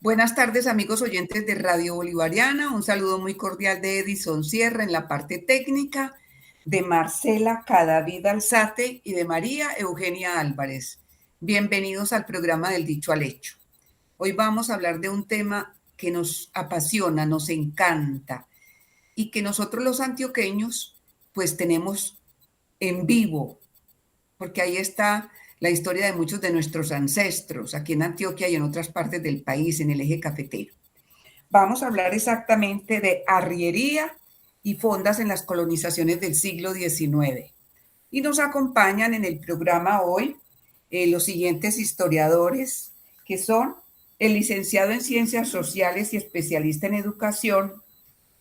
Buenas tardes, amigos oyentes de Radio Bolivariana. Un saludo muy cordial de Edison Sierra en la parte técnica, de Marcela Cadavid Alzate y de María Eugenia Álvarez. Bienvenidos al programa del Dicho al Hecho. Hoy vamos a hablar de un tema que nos apasiona, nos encanta y que nosotros los antioqueños pues tenemos en vivo, porque ahí está la historia de muchos de nuestros ancestros, aquí en Antioquia y en otras partes del país, en el eje cafetero. Vamos a hablar exactamente de arriería y fondas en las colonizaciones del siglo XIX. Y nos acompañan en el programa hoy los siguientes historiadores, que son el licenciado en Ciencias Sociales y especialista en Educación,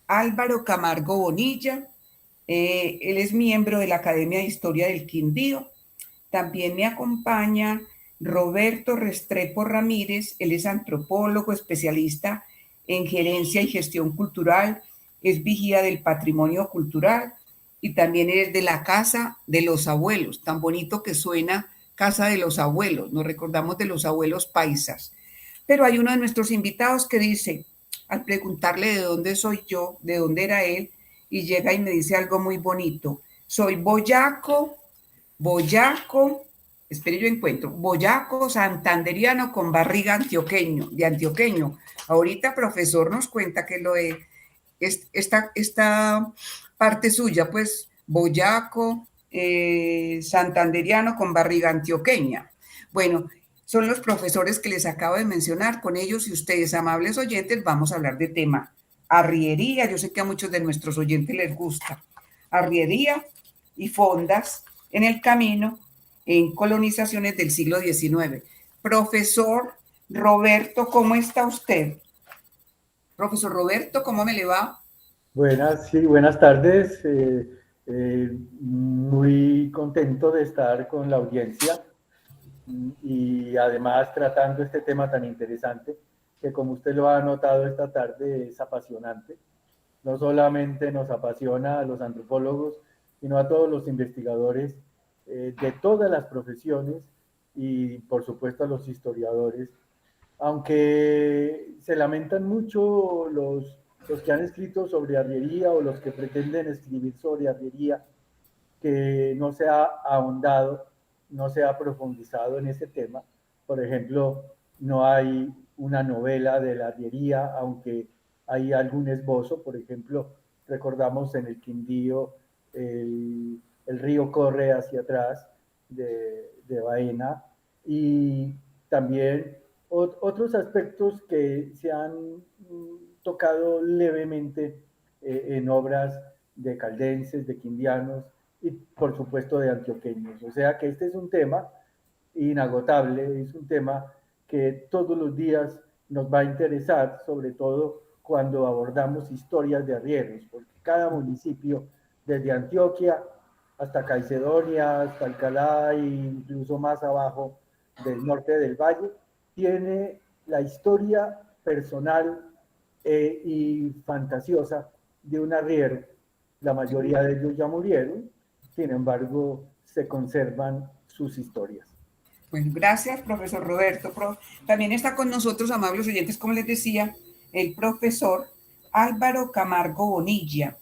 Álvaro Camargo Bonilla. Él es miembro de la Academia de Historia del Quindío. También me acompaña Roberto Restrepo Ramírez. Él es antropólogo, especialista en gerencia y gestión cultural, es vigía del patrimonio cultural y también es de la Casa de los Abuelos. Tan bonito que suena Casa de los Abuelos, nos recordamos de los abuelos paisas. Pero hay uno de nuestros invitados que dice, al preguntarle de dónde soy yo, de dónde era él, y llega y me dice algo muy bonito. Soy boyaco, espere yo encuentro, boyaco santanderiano con barriga antioqueño, de antioqueño. Ahorita profesor nos cuenta que lo de esta parte suya, pues boyaco santanderiano con barriga antioqueña. Bueno, son los profesores que les acabo de mencionar. Con ellos y ustedes, amables oyentes, vamos a hablar de tema arriería. Yo sé que a muchos de nuestros oyentes les gusta. Arriería y fondas en el camino en colonizaciones del siglo XIX. Profesor Roberto, ¿cómo está usted? Profesor Roberto, ¿cómo me le va? Buenas tardes. Muy contento de estar con la audiencia y además tratando este tema tan interesante que, como usted lo ha notado esta tarde, es apasionante. No solamente nos apasiona a los antropólogos, sino a todos los investigadores de todas las profesiones y, por supuesto, a los historiadores, aunque se lamentan mucho los que han escrito sobre arriería o los que pretenden escribir sobre arriería, que no se ha ahondado, no se ha profundizado en ese tema. Por ejemplo, no hay una novela de la arriería, aunque hay algún esbozo. Por ejemplo, recordamos en el Quindío el río corre hacia atrás de Baena, y también otros aspectos que se han tocado levemente en obras de caldenses, de quindianos y por supuesto de antioqueños. O sea que este es un tema inagotable, es un tema que todos los días nos va a interesar, sobre todo cuando abordamos historias de arrieros, porque cada municipio, desde Antioquia hasta Caicedonia, hasta Alcalá e incluso más abajo del norte del valle, tiene la historia personal y fantasiosa de un arriero. La mayoría de ellos ya murieron, sin embargo, se conservan sus historias. Bueno, gracias, profesor Roberto. También está con nosotros, amables oyentes, como les decía, el profesor Álvaro Camargo Bonilla.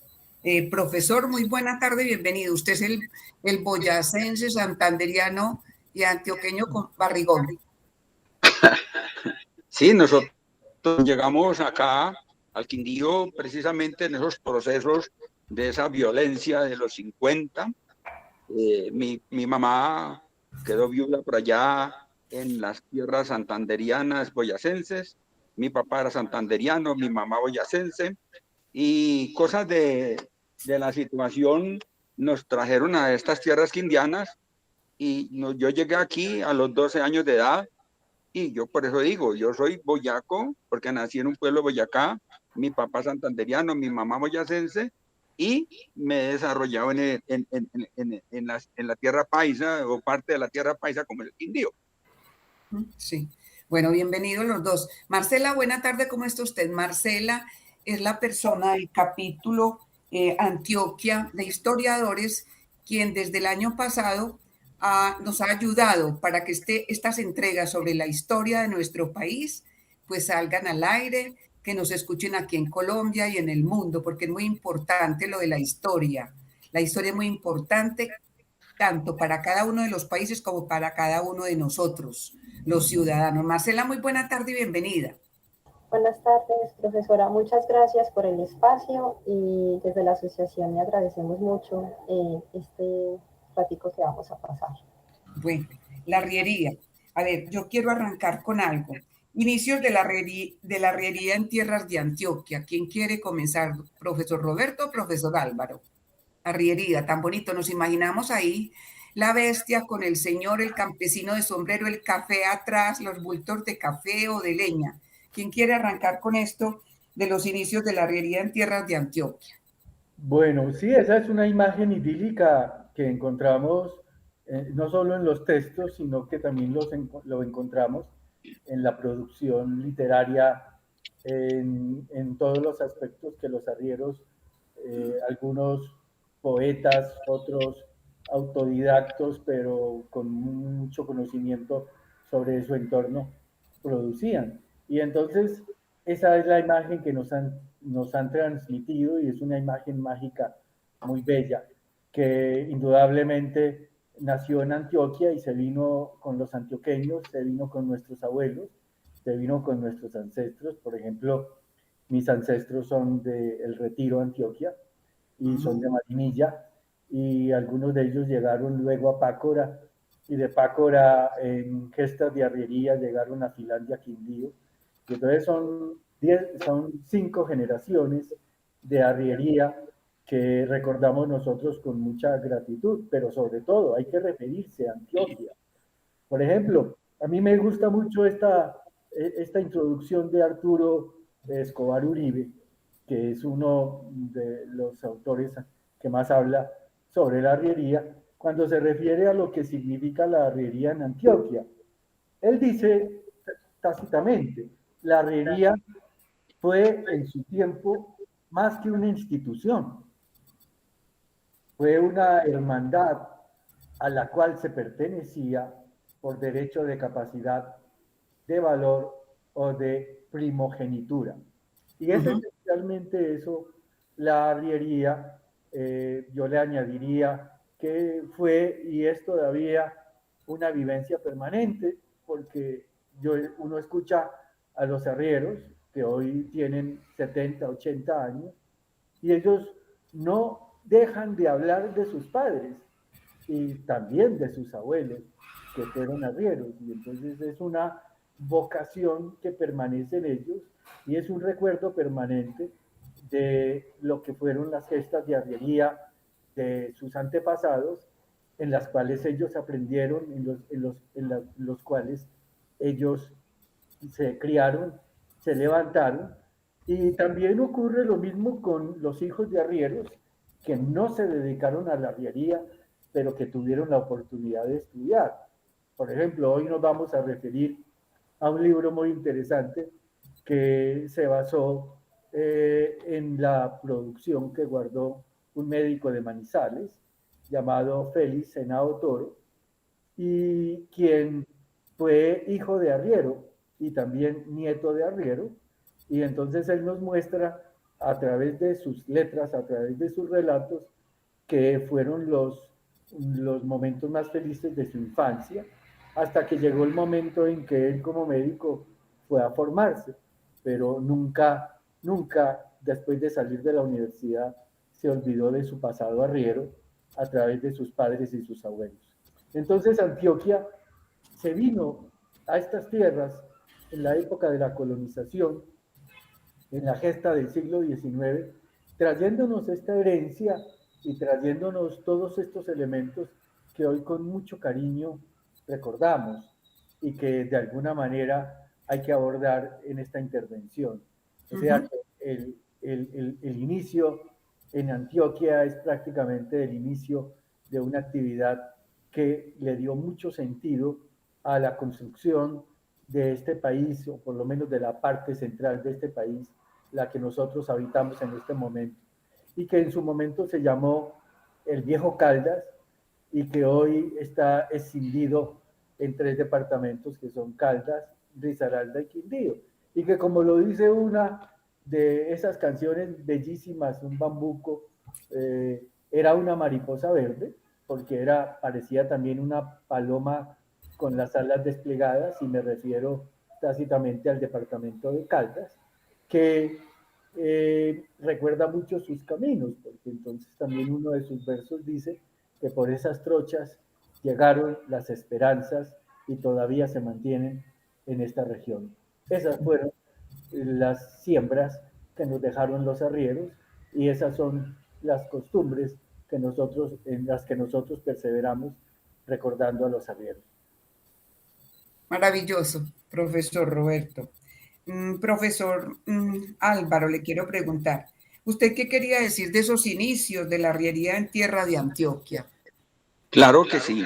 Profesor, muy buena tarde, bienvenido. Usted es el boyacense, santanderiano y antioqueño con barrigón. Sí, nosotros llegamos acá al Quindío precisamente en esos procesos de esa violencia de los 50. Mi mamá quedó viuda por allá en las tierras santanderianas boyacenses. Mi papá era santanderiano, mi mamá boyacense, y cosas de la situación nos trajeron a estas tierras quindianas y yo llegué aquí a los 12 años de edad. Y yo por eso digo, yo soy boyaco, porque nací en un pueblo de Boyacá, mi papá santanderiano, mi mamá boyacense, y me he desarrollado en la tierra paisa, o parte de la tierra paisa, como el Quindío. Sí, bueno, bienvenidos los dos. Marcela, buena tarde, ¿cómo está usted? Marcela es la persona del capítulo Antioquia de historiadores, quien desde el año pasado nos ha ayudado para que estas entregas sobre la historia de nuestro país pues salgan al aire, que nos escuchen aquí en Colombia y en el mundo, porque es muy importante lo de la historia. La historia es muy importante tanto para cada uno de los países como para cada uno de nosotros, los ciudadanos. Marcela, muy buena tarde y bienvenida. Buenas tardes, profesora. Muchas gracias por el espacio y desde la asociación le agradecemos mucho este ratico que vamos a pasar. Bueno, la arriería. A ver, yo quiero arrancar con algo. Inicios de la arriería en tierras de Antioquia. ¿Quién quiere comenzar? ¿Profesor Roberto o profesor Álvaro? Arriería, tan bonito. Nos imaginamos ahí la bestia con el señor, el campesino de sombrero, el café atrás, los bultos de café o de leña. ¿Quién quiere arrancar con esto de los inicios de la arriería en tierras de Antioquia? Bueno, sí, esa es una imagen idílica que encontramos no solo en los textos, sino que también lo encontramos en la producción literaria, en todos los aspectos que los arrieros, algunos poetas, otros autodidactos, pero con mucho conocimiento sobre su entorno, producían. Y entonces esa es la imagen que nos han transmitido y es una imagen mágica muy bella, que indudablemente nació en Antioquia y se vino con los antioqueños, se vino con nuestros abuelos, se vino con nuestros ancestros. Por ejemplo, mis ancestros son de El Retiro, Antioquia, y son de Marinilla, y algunos de ellos llegaron luego a Pácora, y de Pácora en gestas de arriería llegaron a Finlandia, Quindío, y entonces son 5 generaciones de arriería que recordamos nosotros con mucha gratitud, pero sobre todo hay que referirse a Antioquia. Por ejemplo, a mí me gusta mucho esta introducción de Arturo Escobar Uribe, que es uno de los autores que más habla sobre la arriería, cuando se refiere a lo que significa la arriería en Antioquia. Él dice tácitamente, la arriería fue en su tiempo más que una institución, fue una hermandad a la cual se pertenecía por derecho de capacidad, de valor o de primogenitura. Y es esencialmente eso, la arriería. Yo le añadiría que fue y es todavía una vivencia permanente, porque uno escucha a los arrieros que hoy tienen 70, 80 años, y ellos no dejan de hablar de sus padres y también de sus abuelos que fueron arrieros, y entonces es una vocación que permanece en ellos y es un recuerdo permanente de lo que fueron las gestas de arriería de sus antepasados, en las cuales ellos aprendieron, en los cuales ellos se criaron, se levantaron. Y también ocurre lo mismo con los hijos de arrieros que no se dedicaron a la arriería, pero que tuvieron la oportunidad de estudiar. Por ejemplo, hoy nos vamos a referir a un libro muy interesante que se basó en la producción que guardó un médico de Manizales llamado Félix Henao Toro, y quien fue hijo de arriero y también nieto de arriero, y entonces él nos muestra a través de sus letras, a través de sus relatos, que fueron los momentos más felices de su infancia, hasta que llegó el momento en que él como médico fue a formarse, pero nunca, nunca después de salir de la universidad se olvidó de su pasado arriero a través de sus padres y sus abuelos. Entonces Antioquia se vino a estas tierras en la época de la colonización, en la gesta del siglo XIX, trayéndonos esta herencia y trayéndonos todos estos elementos que hoy con mucho cariño recordamos y que de alguna manera hay que abordar en esta intervención. O sea, el inicio en Antioquia es prácticamente el inicio de una actividad que le dio mucho sentido a la construcción de este país, o por lo menos de la parte central de este país, la que nosotros habitamos en este momento, y que en su momento se llamó el Viejo Caldas, y que hoy está escindido en 3 departamentos que son Caldas, Risaralda y Quindío. y que, como lo dice una de esas canciones bellísimas, un bambuco, era una mariposa verde, porque parecía también una paloma con las alas desplegadas, y me refiero tácitamente al departamento de Caldas, que recuerda mucho sus caminos, porque entonces también uno de sus versos dice que por esas trochas llegaron las esperanzas y todavía se mantienen en esta región. Esas fueron las siembras que nos dejaron los arrieros, y esas son las costumbres en las que nosotros perseveramos recordando a los arrieros. Maravilloso, profesor Roberto. Profesor Álvaro, le quiero preguntar, ¿usted qué quería decir de esos inicios de la arriería en tierra de Antioquia? Claro que sí.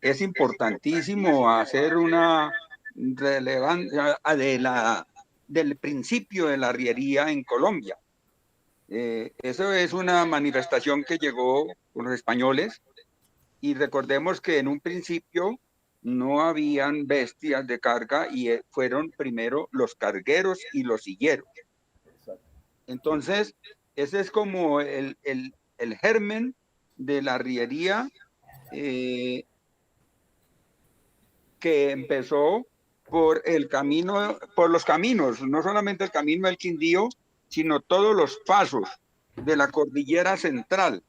Es importantísimo hacer una relevancia del principio de la arriería en Colombia. Eso es una manifestación que llegó con los españoles, y recordemos que en un principio no habían bestias de carga, y fueron primero los cargueros y los silleros. Entonces, ese es como el germen de la arriería, que empezó por los caminos, no solamente el camino del Quindío, sino todos los pasos de la cordillera central.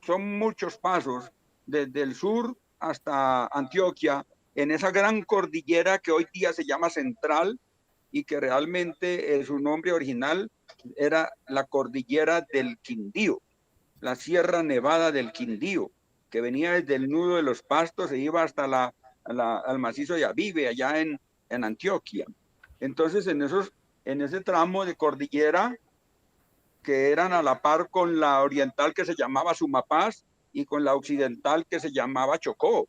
Son muchos pasos desde el sur hasta Antioquia, en esa gran cordillera que hoy día se llama Central, y que realmente su nombre original era la cordillera del Quindío, la Sierra Nevada del Quindío, que venía desde el nudo de los Pastos e iba hasta al macizo de Avive, allá en Antioquia. Entonces, en ese tramo de cordillera, que eran a la par con la oriental, que se llamaba Sumapaz, y con la occidental, que se llamaba Chocó.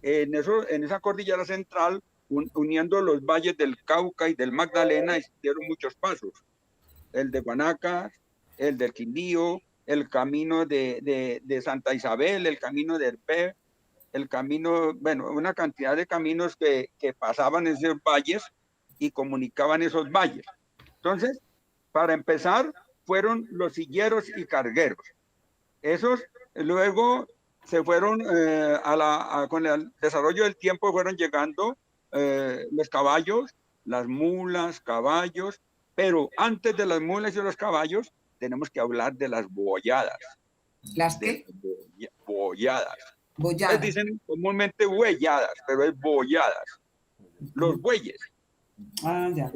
En esa cordillera central, uniendo los valles del Cauca y del Magdalena, hicieron muchos pasos. El de Guanaca, el del Quindío, el camino de Santa Isabel, el camino de Herpé, el camino, bueno, una cantidad de caminos que pasaban en esos valles y comunicaban esos valles. Entonces, para empezar, fueron los silleros y cargueros. Esos luego se fueron, con el desarrollo del tiempo, fueron llegando los caballos, las mulas, caballos, pero antes de las mulas y los caballos tenemos que hablar de las boyadas. ¿Las qué? Boyadas. Boyadas. Les dicen comúnmente huelladas, pero es boyadas. Los bueyes. Ah, ya.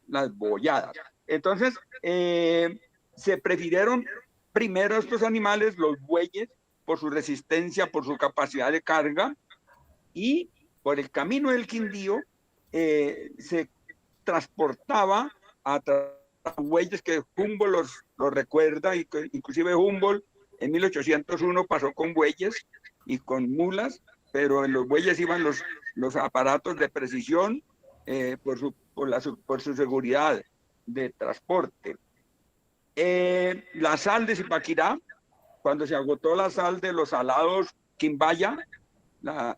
Las boyadas. Entonces, se prefirieron primero estos animales, los bueyes, por su resistencia, por su capacidad de carga, y por el camino del Quindío se transportaba a bueyes, que Humboldt los recuerda, y que inclusive Humboldt en 1801 pasó con bueyes y con mulas, pero en los bueyes iban los aparatos de precisión, por su seguridad de transporte. La sal de Zipaquirá, cuando se agotó la sal de los salados Quimbaya,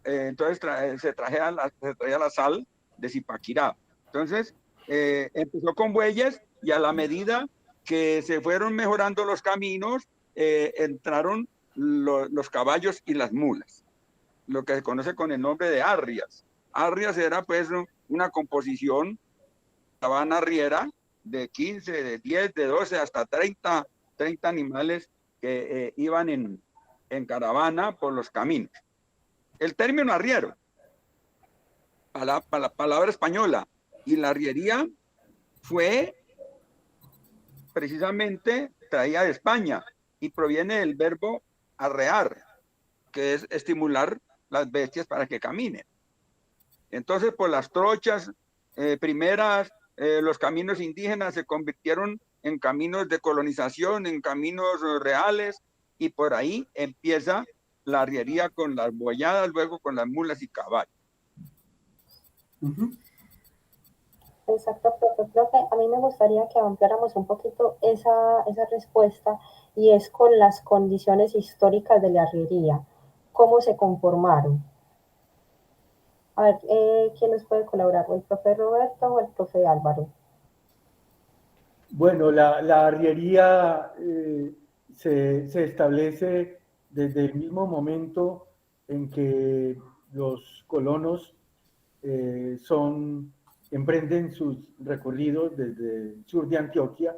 entonces se traía la sal de Zipaquirá. Entonces, empezó con bueyes, y a la medida que se fueron mejorando los caminos, entraron los caballos y las mulas, lo que se conoce con el nombre de arrias. Arrias era pues una composición, sabana arriera, de 15, de 10, de 12 hasta 30 animales que iban en caravana por los caminos. El término arriero, para la palabra española, y la arriería fue precisamente traída de España, y proviene del verbo arrear, que es estimular las bestias para que caminen. Entonces, por las trochas primeras, los caminos indígenas se convirtieron en caminos de colonización, en caminos reales, y por ahí empieza la arriería con las boyadas, luego con las mulas y caballos. Exacto, profe. A mí me gustaría que ampliáramos un poquito esa respuesta, y es con las condiciones históricas de la arriería. ¿Cómo se conformaron? A ver, ¿quién nos puede colaborar? ¿O el profe Roberto o el profe Álvaro? Bueno, la arriería se establece desde el mismo momento en que los colonos emprenden sus recorridos desde el sur de Antioquia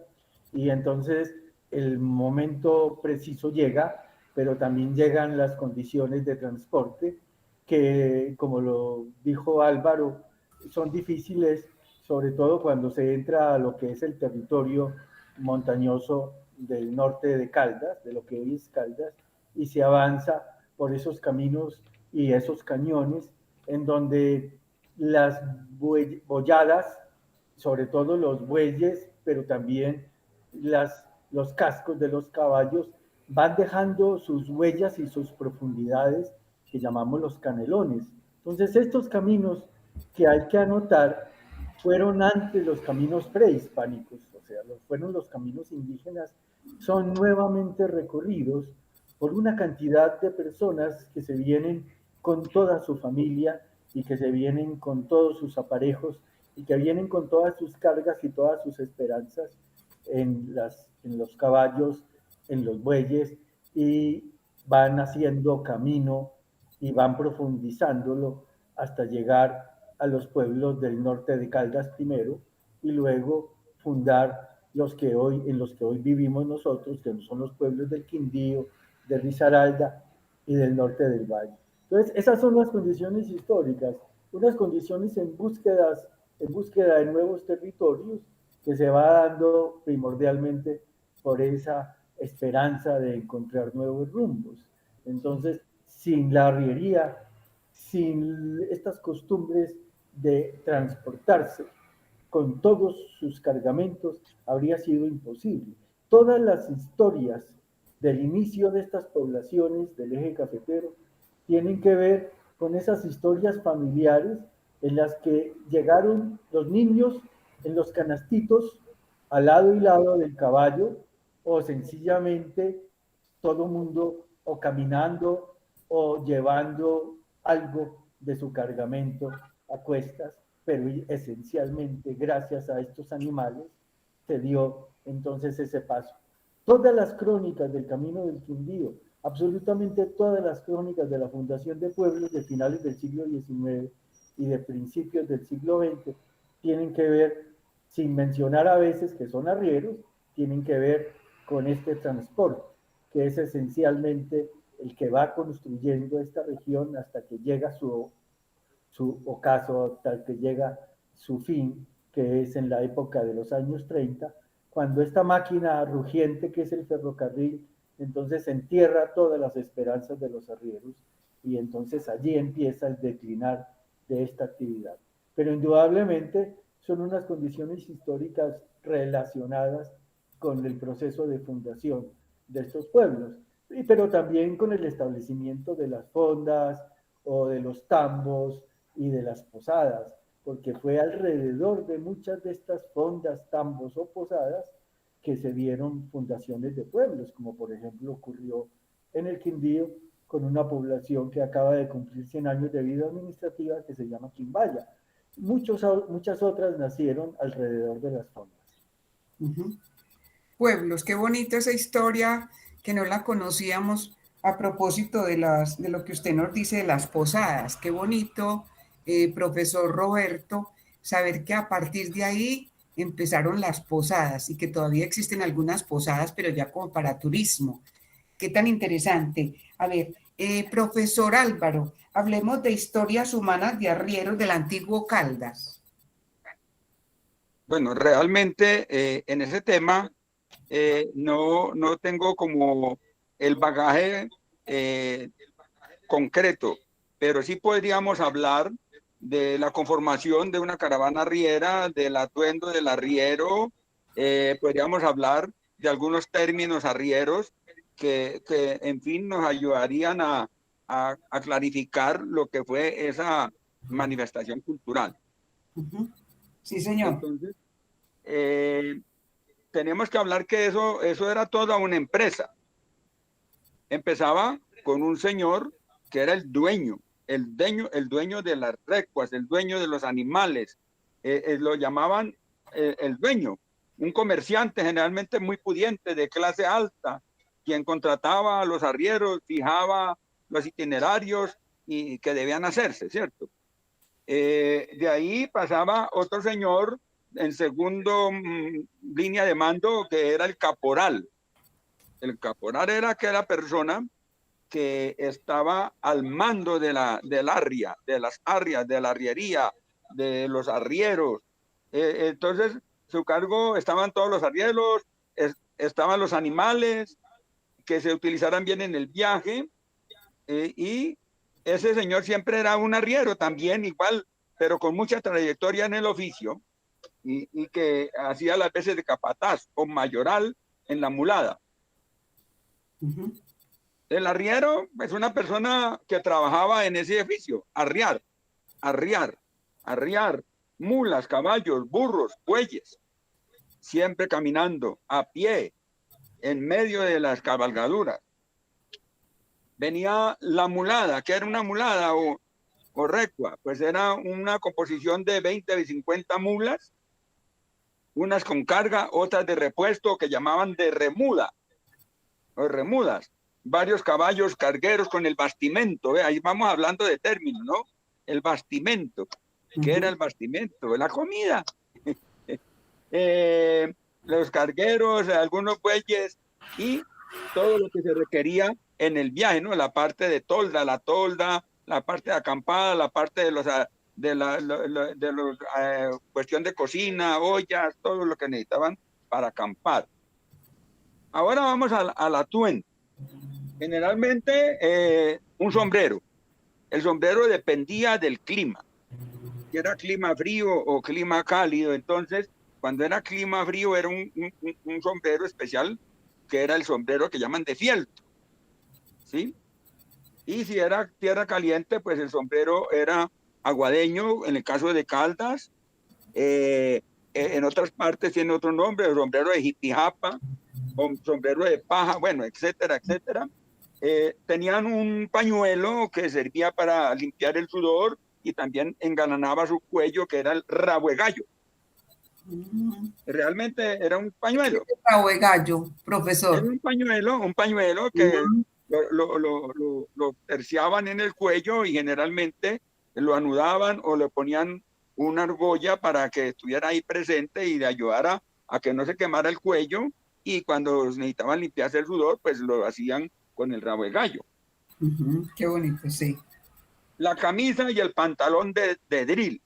y entonces el momento preciso llega, pero también llegan las condiciones de transporte que, como lo dijo Álvaro, son difíciles, sobre todo cuando se entra a lo que es el territorio montañoso del norte de Caldas, de lo que hoy es Caldas, y se avanza por esos caminos y esos cañones en donde las boyadas, sobre todo los bueyes, pero también los cascos de los caballos, van dejando sus huellas y sus profundidades que llamamos los canelones. Entonces, estos caminos que hay que anotar fueron antes los caminos prehispánicos, o sea, fueron los caminos indígenas, son nuevamente recorridos por una cantidad de personas que se vienen con toda su familia y que se vienen con todos sus aparejos y que vienen con todas sus cargas y todas sus esperanzas en los caballos, en los bueyes, y van haciendo camino y van profundizándolo hasta llegar a los pueblos del norte de Caldas primero y luego fundar en los que hoy vivimos nosotros, que son los pueblos del Quindío, de Risaralda y del norte del valle. Entonces, esas son las condiciones históricas, unas condiciones en búsqueda de nuevos territorios que se va dando primordialmente por esa esperanza de encontrar nuevos rumbos. Entonces, sin la arriería, sin estas costumbres de transportarse con todos sus cargamentos, habría sido imposible. Todas las historias del inicio de estas poblaciones del eje cafetero tienen que ver con esas historias familiares en las que llegaron los niños en los canastitos al lado y lado del caballo o sencillamente todo mundo o caminando o llevando algo de su cargamento a cuestas, pero esencialmente gracias a estos animales se dio entonces ese paso. Todas las crónicas del Camino del Quindío, absolutamente todas las crónicas de la fundación de pueblos de finales del siglo XIX y de principios del siglo XX tienen que ver, sin mencionar a veces que son arrieros, tienen que ver con este transporte, que es esencialmente el que va construyendo esta región hasta que llega su ocaso, hasta que llega su fin, que es en la época de los años 30, cuando esta máquina rugiente que es el ferrocarril, entonces entierra todas las esperanzas de los arrieros y entonces allí empieza el declinar de esta actividad. Pero indudablemente son unas condiciones históricas relacionadas con el proceso de fundación de estos pueblos, pero también con el establecimiento de las fondas o de los tambos y de las posadas, porque fue alrededor de muchas de estas fondas, tambos o posadas que se dieron fundaciones de pueblos, como por ejemplo ocurrió en el Quindío con una población que acaba de cumplir 100 años de vida administrativa que se llama Quimbaya. Muchas otras nacieron alrededor de las fondas. Pueblos, qué bonita esa historia que no la conocíamos a propósito de lo que usted nos dice de las posadas. Qué bonito, profesor Roberto, saber que a partir de ahí empezaron las posadas y que todavía existen algunas posadas, pero ya como para turismo. Qué tan interesante. A ver, profesor Álvaro, hablemos de historias humanas de arrieros del antiguo Caldas. Bueno, realmente en ese tema no tengo como el bagaje concreto, pero sí podríamos hablar de la conformación de una caravana arriera, del atuendo del arriero, podríamos hablar de algunos términos arrieros que en fin, nos ayudarían a clarificar lo que fue esa manifestación cultural. Sí, señor. Entonces, tenemos que hablar que eso era toda una empresa. Empezaba con un señor que era el dueño el dueño de las recuas, el dueño de los animales, lo llamaban el dueño, un comerciante generalmente muy pudiente, de clase alta, quien contrataba a los arrieros, fijaba los itinerarios y que debían hacerse, ¿cierto? De ahí pasaba otro señor en segundo línea de mando, que era el caporal. El caporal era aquella persona que estaba al mando del arria, de las arrias, de la arriería, de los arrieros. Entonces, su cargo estaban todos los arrieros, estaban los animales que se utilizaran bien en el viaje, y ese señor siempre era un arriero también, igual, pero con mucha trayectoria en el oficio, y que hacía las veces de capataz o mayoral en la mulada. El arriero es una persona que trabajaba en ese oficio, arriar mulas, caballos, burros, bueyes, siempre caminando a pie en medio de las cabalgaduras. Venía la mulada, que era una mulada o recua, pues era una composición de 20 y 50 mulas, unas con carga, otras de repuesto, que llamaban de remuda o remudas, varios caballos cargueros con el bastimento, ahí vamos hablando de términos, ¿no? El bastimento. ¿Qué era el bastimento? La comida. Los cargueros, algunos bueyes y todo lo que se requería en el viaje, ¿no? La parte de tolda, la parte de acampada, la parte de los cuestión de cocina, ollas, todo lo que necesitaban para acampar. Ahora vamos al atuendo. Generalmente un sombrero. El sombrero dependía del clima. Si era clima frío o clima cálido, entonces cuando era clima frío era un sombrero especial, que era el sombrero que llaman de fieltro, ¿sí? Y si era tierra caliente, pues el sombrero era aguadeño, en el caso de Caldas. En otras partes tiene otro nombre, el sombrero de jipijapa, o sombrero de paja, bueno, etcétera, etcétera. Tenían un pañuelo que servía para limpiar el sudor y también engalanaba su cuello, que era el rabo de gallo. Realmente era un pañuelo. Rabo de gallo, profesor. Era un pañuelo que lo terciaban en el cuello y generalmente lo anudaban o le ponían una argolla para que estuviera ahí presente y le ayudara a que no se quemara el cuello, y cuando necesitaban limpiarse el sudor, pues lo hacían con el rabo de gallo. Qué bonito, sí. La camisa y el pantalón de drill,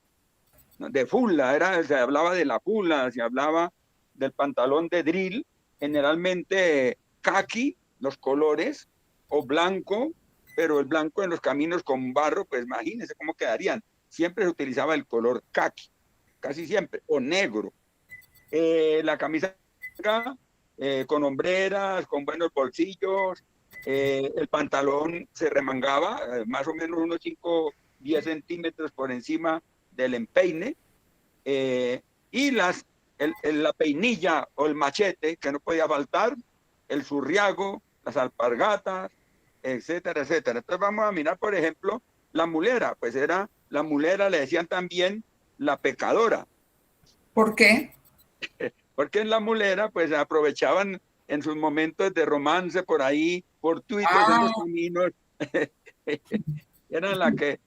de fula, se hablaba de la fula, se hablaba del pantalón de drill, generalmente caqui, los colores, o blanco, pero el blanco en los caminos con barro, pues imagínense cómo quedarían. Siempre se utilizaba el color caqui, casi siempre, o negro. La camisa con hombreras, con buenos bolsillos, el pantalón se remangaba más o menos unos 5-10 centímetros por encima del empeine, y la peinilla o el machete, que no podía faltar, el zurriago, las alpargatas, etcétera, etcétera. Entonces vamos a mirar, por ejemplo, la mulera, pues la mulera le decían también la pecadora. ¿Por qué? Porque en la mulera pues aprovechaban en sus momentos de romance por ahí, fortuitos en los caminos, era la que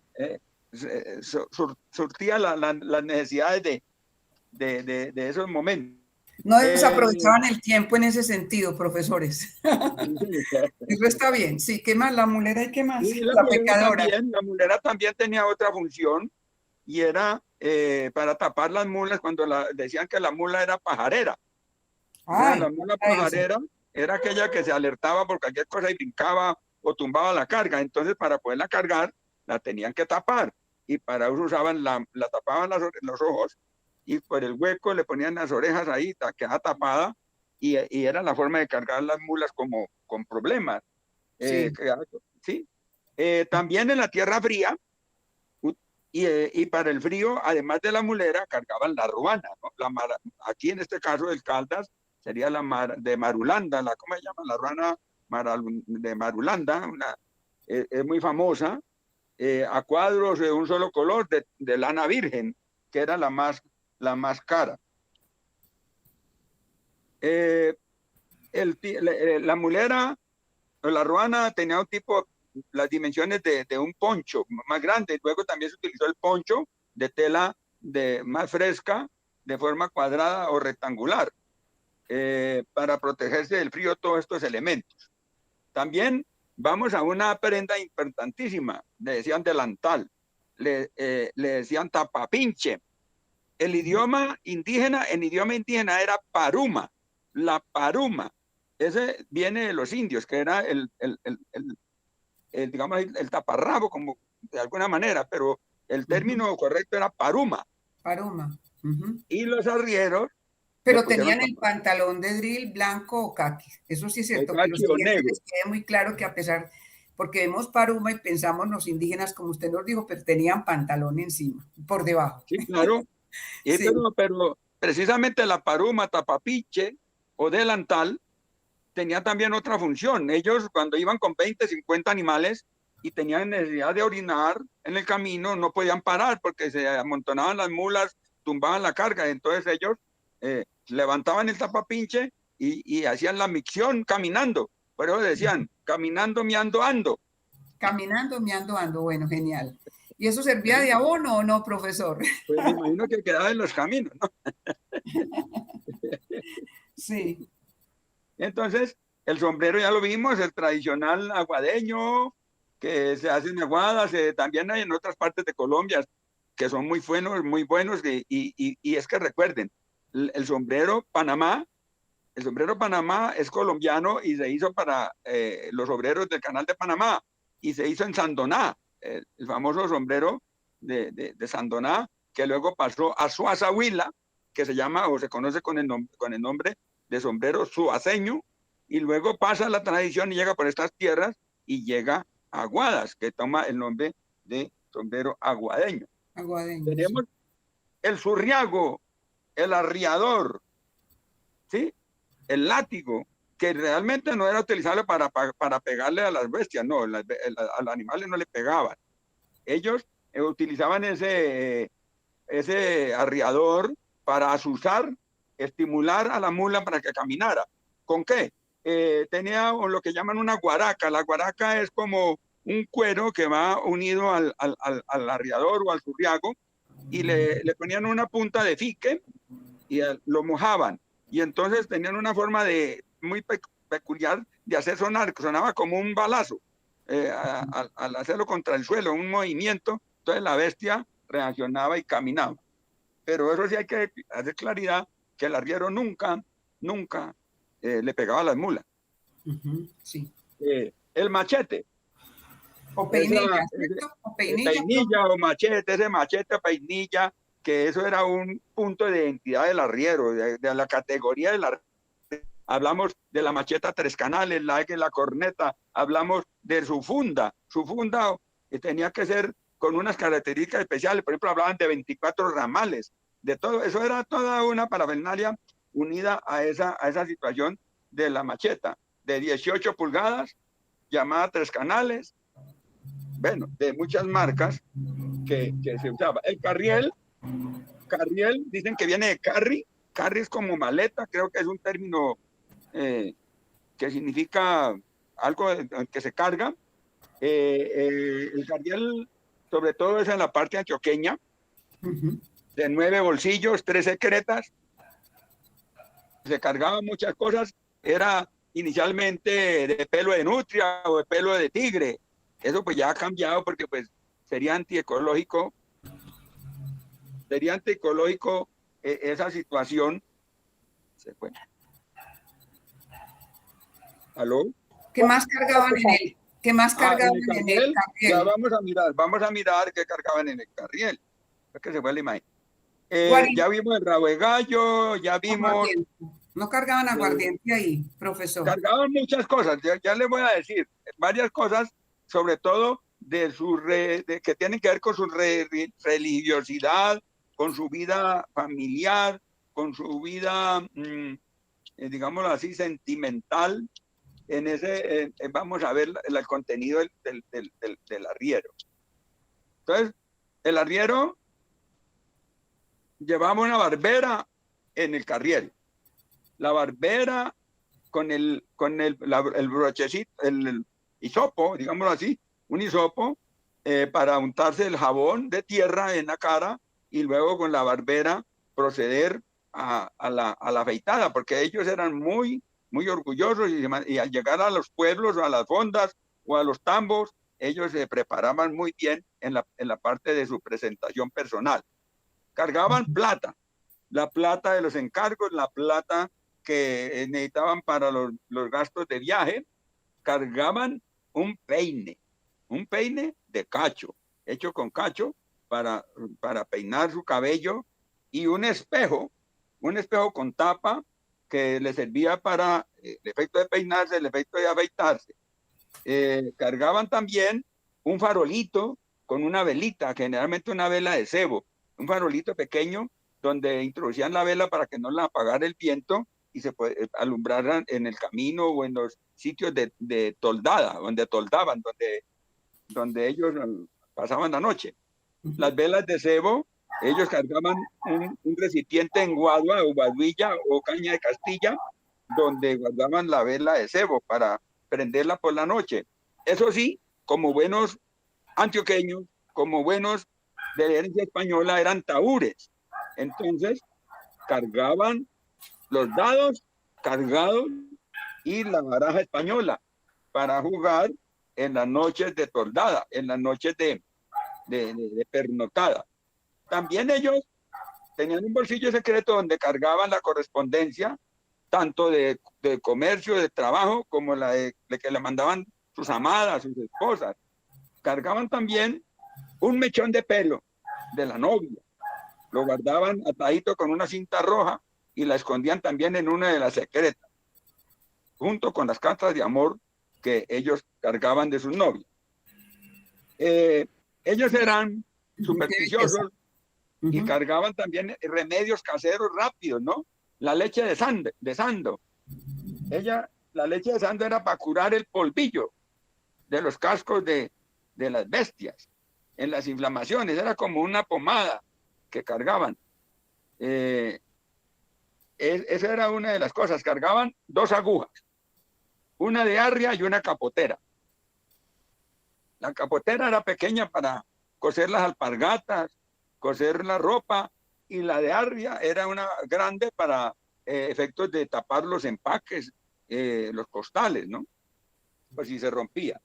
surtía las necesidades de esos momentos. No desaprovechaban el tiempo en ese sentido, profesores. Eso está bien. Sí, ¿qué más? La mulera y qué más. Sí, la pecadora. La mulera también tenía otra función, y era para tapar las mulas cuando decían que la mula era pajarera. La mula pajarera era aquella que se alertaba por cualquier cosa y brincaba o tumbaba la carga. Entonces, para poderla cargar, la tenían que tapar, y para eso usaban la tapaban los ojos, y por el hueco le ponían las orejas ahí, quedaba tapada, y era la forma de cargar las mulas como con problemas. Sí. ¿Sí? También en la tierra fría, y para el frío, además de la mulera, cargaban la ruana, ¿no? Aquí en este caso del Caldas sería de Marulanda, ¿cómo se llama? La ruana de Marulanda, es muy famosa. a cuadros de un solo color de lana virgen, que era la más cara. La mulera o la ruana tenía un tipo, las dimensiones de un poncho más grande. Luego también se utilizó el poncho de tela más fresca, de forma cuadrada o rectangular, para protegerse del frío, todos estos elementos. También vamos a una prenda importantísima, le decían delantal, le decían tapapinche. El idioma indígena era paruma, la paruma. Ese viene de los indios, que era digamos, el taparrabo, como de alguna manera, pero el término correcto era paruma. Paruma. Y los arrieros pero tenían el pantalón de drill blanco o caqui. Eso sí es cierto. Que los clientes les quede muy claro que a pesar, porque vemos paruma y pensamos los indígenas, como usted nos dijo, pero tenían pantalón encima, por debajo. Sí, claro. Sí. Pero precisamente la paruma, tapapiche o delantal tenía también otra función. Ellos cuando iban con 20, 50 animales y tenían necesidad de orinar en el camino, no podían parar porque se amontonaban las mulas, tumbaban la carga. Entonces ellos levantaban el tapapinche y hacían la micción caminando. Por eso decían, caminando, miando, ando. Caminando, miando, ando. Bueno, genial. ¿Y eso servía de abono o no, profesor? Pues me imagino que quedaba en los caminos, ¿no? Sí. Entonces, el sombrero ya lo vimos, el tradicional aguadeño, que se hace en Aguadas, también hay en otras partes de Colombia, que son muy buenos, y es que recuerden, el sombrero Panamá es colombiano y se hizo para los obreros del Canal de Panamá, y se hizo en Sandoná, el famoso sombrero de Sandoná, que luego pasó a Suazahuila, que se llama o se conoce con el nombre de sombrero suaceño, y luego pasa la tradición y llega por estas tierras y llega a Aguadas, que toma el nombre de sombrero aguadeño. Tenemos el surriago, el arriador, ¿sí? El látigo, que realmente no era utilizable para pegarle a las bestias, no, a los animales no le pegaban. Ellos utilizaban ese arriador para azuzar, estimular a la mula para que caminara. ¿Con qué? Tenía lo que llaman una guaraca. La guaraca es como un cuero que va unido al arriador o al surriago, y le ponían una punta de fique y lo mojaban. Y entonces tenían una forma muy peculiar de hacer sonar, que sonaba como un balazo, al hacerlo contra el suelo, un movimiento. Entonces la bestia reaccionaba y caminaba. Pero eso sí hay que hacer claridad, que el arriero nunca le pegaba a las mulas. Sí. El machete. O peinilla, ¿cierto? O peinilla o machete, ese machete o peinilla, que eso era un punto de identidad del arriero, de la categoría del arriero. Hablamos de la macheta tres canales, la corneta, hablamos de su funda que tenía que ser con unas características especiales. Por ejemplo, hablaban de 24 ramales, de todo eso. Era toda una parafernalia unida a esa situación de la macheta, de 18 pulgadas, llamada tres canales, bueno, de muchas marcas que se usaba. El carriel, dicen que viene de carry es como maleta, creo que es un término que significa algo que se carga. El carriel, sobre todo, es en la parte antioqueña, de 9 bolsillos, 3 secretas. Se cargaban muchas cosas. Era inicialmente de pelo de nutria o de pelo de tigre. Eso pues ya ha cambiado porque pues sería antiecológico esa situación. Se fue. ¿Aló? ¿Qué más cargaban en él? ¿Qué más cargaban en el carriel? Ya vamos a mirar qué cargaban en el carriel. Es que se fue la imagen. Ya vimos el rabo de gallo, ya vimos... No cargaban aguardiente ahí, profesor. Cargaban muchas cosas, ya les voy a decir varias cosas, sobre todo que tienen que ver con su religiosidad, con su vida familiar, con su vida, digámoslo así, sentimental. Vamos a ver el contenido del arriero. Entonces, el arriero llevaba una barbera en el carriel. La barbera con el brochecito, el hisopo, digámoslo así, un hisopo para untarse el jabón de tierra en la cara y luego con la barbera proceder a la afeitada, porque ellos eran muy orgullosos y al llegar a los pueblos o a las fondas o a los tambos, ellos se preparaban muy bien en la parte de su presentación personal. Cargaban plata, la plata de los encargos, la plata que necesitaban para los gastos de viaje, cargaban un peine de cacho, hecho con cacho para peinar su cabello, y un espejo con tapa que le servía para el efecto de peinarse, el efecto de afeitarse. Cargaban también un farolito con una velita, generalmente una vela de cebo, un farolito pequeño donde introducían la vela para que no la apagara el viento y se alumbraran en el camino o en los sitios de toldada, donde toldaban, donde ellos pasaban la noche. Las velas de cebo, ellos cargaban un recipiente en guadua o guaduilla o caña de Castilla, donde guardaban la vela de cebo para prenderla por la noche. Eso sí, como buenos antioqueños, como buenos de herencia española, eran tahúres. Entonces, cargaban los dados cargados y la baraja española para jugar en las noches de toldada, en las noches de pernoctada. También ellos tenían un bolsillo secreto donde cargaban la correspondencia, tanto de comercio, de trabajo, como la de que le mandaban sus amadas, sus esposas. Cargaban también un mechón de pelo de la novia. Lo guardaban atadito con una cinta roja y la escondían también en una de las secretas, junto con las cartas de amor que ellos cargaban de sus novias. Ellos eran supersticiosos y cargaban también remedios caseros rápidos, ¿no? La leche de sando. La leche de sando era para curar el polvillo de los cascos de las bestias en las inflamaciones, era como una pomada que cargaban. Esa era una de las cosas. Cargaban 2 agujas, una de arria y una capotera. La capotera era pequeña para coser las alpargatas, coser la ropa, y la de arria era una grande para efectos de tapar los empaques, los costales, ¿no? Pues si se rompía.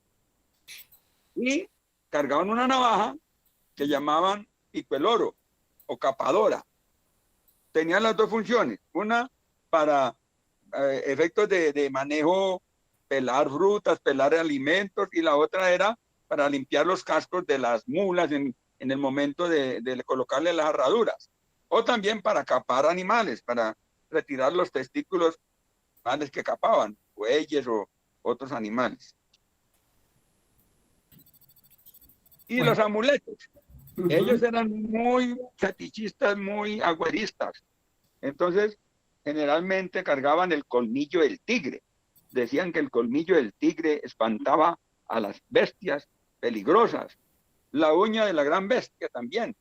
Y cargaban una navaja que llamaban picueloro o capadora. Tenían las 2 funciones, una para efectos de manejo, pelar frutas, pelar alimentos, y la otra era para limpiar los cascos de las mulas en el momento de colocarle las herraduras, o también para capar animales, para retirar los testículos animales que capaban, bueyes o otros animales. Y los amuletos. Ellos eran muy fetichistas, muy agüeristas. Entonces, generalmente cargaban el colmillo del tigre. Decían que el colmillo del tigre espantaba a las bestias peligrosas. La uña de la gran bestia también.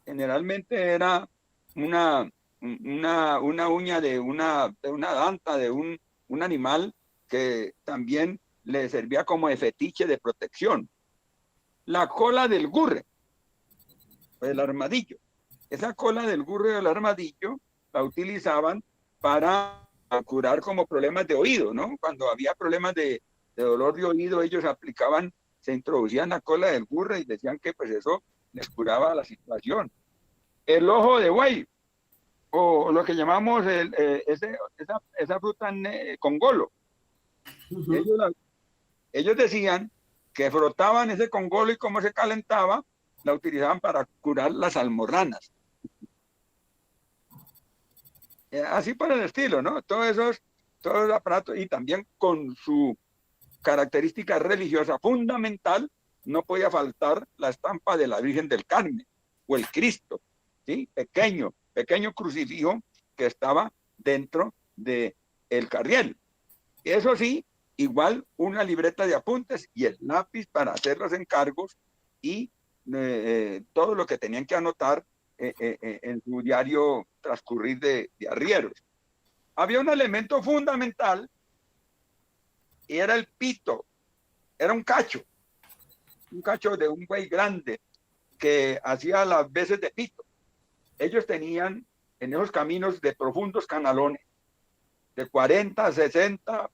Generalmente era una uña de una danta, de un animal que también le servía como de fetiche de protección. La cola del gurre, el armadillo. Esa cola del gurre del armadillo la utilizaban para curar como problemas de oído, ¿no? Cuando había problemas de dolor de oído, ellos aplicaban, se introducían la cola del gurre y decían que pues eso les curaba la situación. El ojo de buey, o lo que llamamos esa fruta congolo. Ellos decían que frotaban ese congolo y como se calentaba, la utilizaban para curar las almorranas. Así por el estilo, ¿no? Todos esos aparatos, y también con su característica religiosa fundamental, no podía faltar la estampa de la Virgen del Carmen o el Cristo, ¿sí? Pequeño crucifijo que estaba dentro del carriel. Eso sí, igual una libreta de apuntes y el lápiz para hacer los encargos y todo lo que tenían que anotar en su diario transcurrir de arrieros. Había un elemento fundamental y era el pito, era un cacho de un buey grande que hacía las veces de pito. Ellos tenían en esos caminos de profundos canalones, de 40, 60,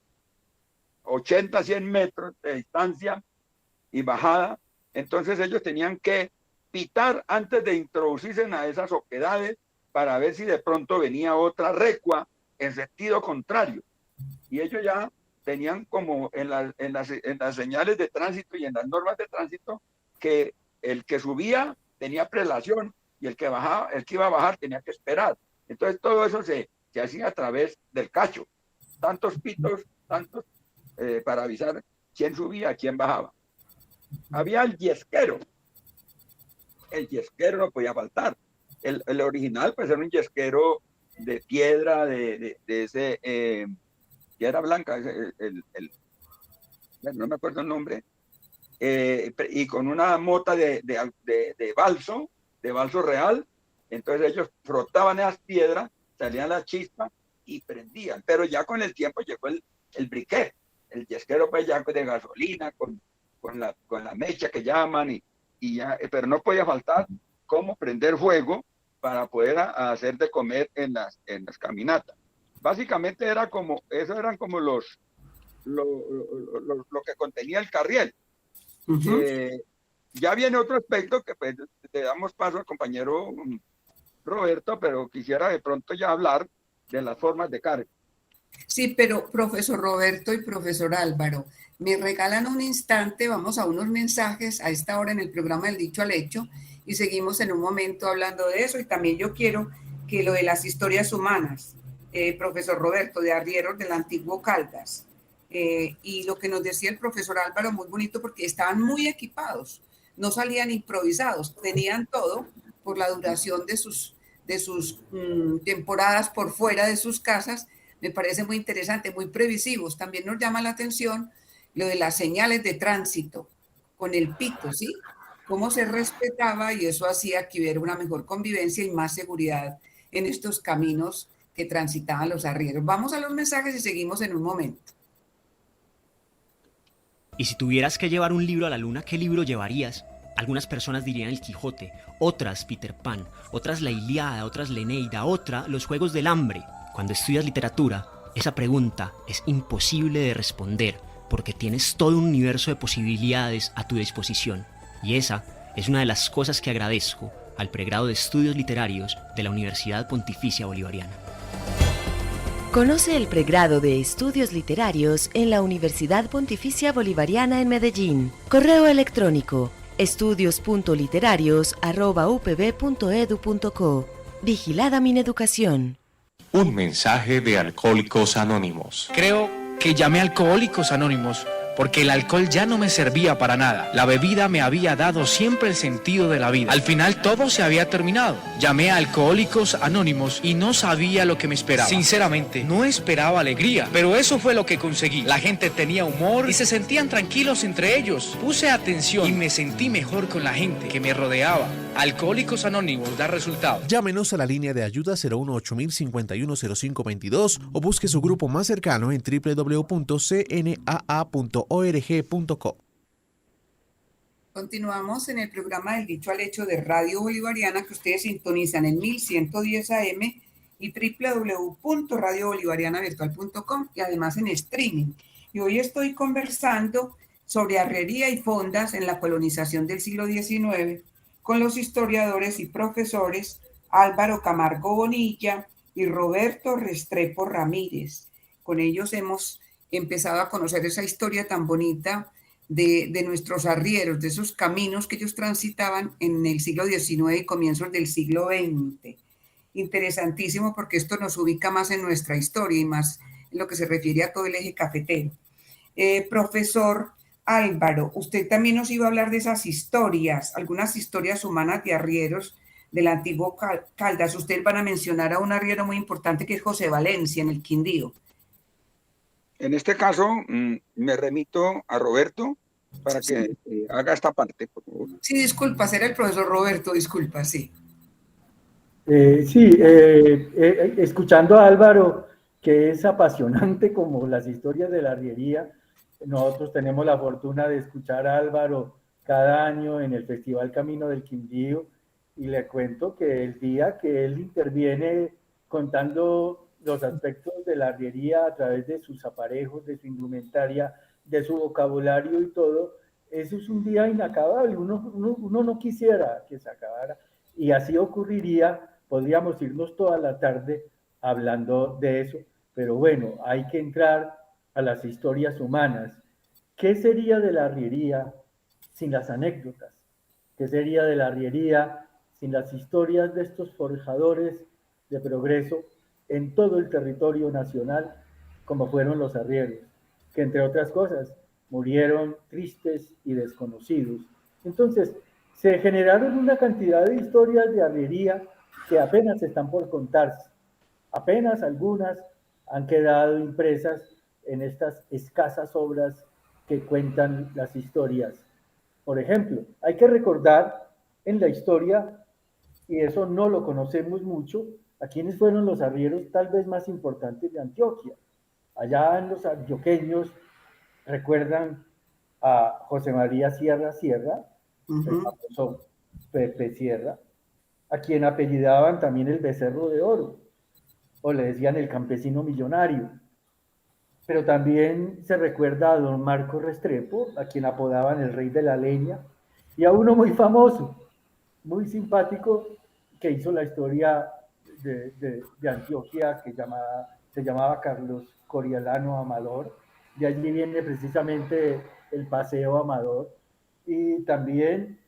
80, 100 metros de distancia y bajada. Entonces ellos tenían que pitar antes de introducirse en esas oquedades para ver si de pronto venía otra recua en sentido contrario. Y ellos ya tenían como en las señales de tránsito y en las normas de tránsito que el que subía tenía prelación y el que bajaba, el que iba a bajar tenía que esperar. Entonces todo eso se hacía a través del cacho. Tantos pitos, tantos para avisar quién subía, quién bajaba. Había el yesquero. El yesquero no podía faltar. El original pues era un yesquero de piedra, de ese piedra blanca, no me acuerdo el nombre, y con una mota de balso real. Entonces ellos frotaban esas piedras, salían las chispas y prendían. Pero ya con el tiempo llegó el briquet, el yesquero pues ya de gasolina, con la mecha que llaman, y ya, pero no podía faltar cómo prender fuego para poder hacer de comer en las caminatas. Básicamente eso eran como lo que contenía el carriel. Ya viene otro aspecto que pues le damos paso al compañero Roberto, pero quisiera de pronto ya hablar de las formas de carga. Sí, pero profesor Roberto y profesor Álvaro, me regalan un instante, vamos a unos mensajes a esta hora en el programa del Dicho al Hecho y seguimos en un momento hablando de eso. Y también yo quiero que lo de las historias humanas, profesor Roberto, de arrieros del antiguo Caldas, y lo que nos decía el profesor Álvaro, muy bonito porque estaban muy equipados, no salían improvisados, tenían todo por la duración de sus temporadas por fuera de sus casas. Me parece muy interesante, muy previsivos. También nos llama la atención lo de las señales de tránsito con el pito, ¿sí? Cómo se respetaba y eso hacía que hubiera una mejor convivencia y más seguridad en estos caminos que transitaban los arrieros. Vamos a los mensajes y seguimos en un momento. Y si tuvieras que llevar un libro a la luna, ¿qué libro llevarías? Algunas personas dirían El Quijote, otras Peter Pan, otras la Ilíada, otras la Eneida, otra Los Juegos del Hambre. Cuando estudias literatura, esa pregunta es imposible de responder porque tienes todo un universo de posibilidades a tu disposición. Y esa es una de las cosas que agradezco al pregrado de Estudios Literarios de la Universidad Pontificia Bolivariana. Conoce el pregrado de Estudios Literarios en la Universidad Pontificia Bolivariana en Medellín. Correo electrónico estudios.literarios@upb.edu.co. Vigilada Mineducación. Un mensaje de Alcohólicos Anónimos. Creo que llamé a Alcohólicos Anónimos porque el alcohol ya no me servía para nada. La bebida me había dado siempre el sentido de la vida. Al final todo se había terminado. Llamé a Alcohólicos Anónimos y no sabía lo que me esperaba. Sinceramente, no esperaba alegría, pero eso fue lo que conseguí. La gente tenía humor y se sentían tranquilos entre ellos. Puse atención y me sentí mejor con la gente que me rodeaba. Alcohólicos Anónimos da resultados. Llámenos a la línea de ayuda 018-051-0522 o busque su grupo más cercano en www.cnaa.org.co. Continuamos en el programa del Dicho al Hecho de Radio Bolivariana, que ustedes sintonizan en 1110 AM y www.radiobolivarianavirtual.com y además en streaming. Y hoy estoy conversando sobre arriería y fondas en la colonización del siglo XIX con los historiadores y profesores Álvaro Camargo Bonilla y Roberto Restrepo Ramírez. Con ellos hemos empezado a conocer esa historia tan bonita de nuestros arrieros, de esos caminos que ellos transitaban en el siglo XIX y comienzos del siglo XX. Interesantísimo porque esto nos ubica más en nuestra historia y más en lo que se refiere a todo el eje cafetero. Profesor Álvaro, usted también nos iba a hablar de esas historias, algunas historias humanas de arrieros del antiguo Caldas. Ustedes van a mencionar a un arriero muy importante que es José Valencia en el Quindío. En este caso, me remito a Roberto para que haga esta parte, por favor. Sí, disculpa, era el profesor Roberto, disculpa, sí. Escuchando a Álvaro, que es apasionante como las historias de la arriería, nosotros tenemos la fortuna de escuchar a Álvaro cada año en el Festival Camino del Quindío, y le cuento que el día que él interviene contando los aspectos de la arriería a través de sus aparejos, de su indumentaria, de su vocabulario y todo, eso es un día inacabable, uno no quisiera que se acabara, y así ocurriría. Podríamos irnos toda la tarde hablando de eso, pero bueno, hay que entrar a las historias humanas. ¿Qué sería de la arriería sin las anécdotas? ¿Qué sería de la arriería sin las historias de estos forjadores de progreso en todo el territorio nacional, como fueron los arrieros, que entre otras cosas murieron tristes y desconocidos? Entonces, se generaron una cantidad de historias de arriería que apenas están por contarse. Apenas algunas han quedado impresas en estas escasas obras que cuentan las historias. Por ejemplo, hay que recordar en la historia, y eso no lo conocemos mucho, a quienes fueron los arrieros tal vez más importantes de Antioquia. Allá en los antioqueños recuerdan a José María Sierra, el famoso Pepe Sierra, a quien apellidaban también el Becerro de Oro, o le decían el campesino millonario. Pero también se recuerda a don Marco Restrepo, a quien apodaban el rey de la leña, y a uno muy famoso, muy simpático, que hizo la historia de Antioquia, que se llamaba Carlos Coriolano Amador. De allí viene precisamente el Paseo Amador. Y también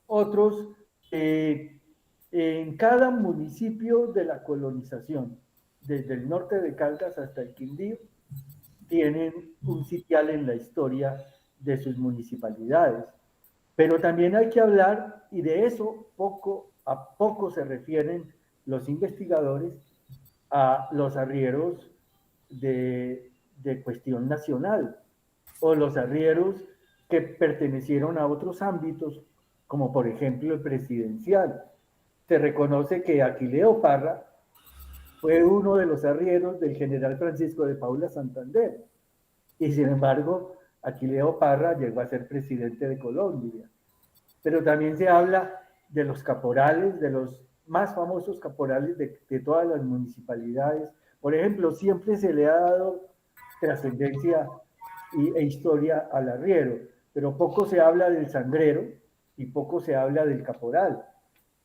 otros en cada municipio de la colonización, desde el norte de Caldas hasta el Quindío, tienen un sitial en la historia de sus municipalidades. Pero también hay que hablar, y de eso poco a poco se refieren los investigadores, a los arrieros de cuestión nacional, o los arrieros que pertenecieron a otros ámbitos, como por ejemplo el presidencial. Se reconoce que Aquileo Parra fue uno de los arrieros del general Francisco de Paula Santander, y sin embargo Aquileo Parra llegó a ser presidente de Colombia. Pero también se habla de los caporales, de los más famosos caporales de todas las municipalidades. Por ejemplo, siempre se le ha dado trascendencia e historia al arriero, pero poco se habla del sangrero y poco se habla del caporal.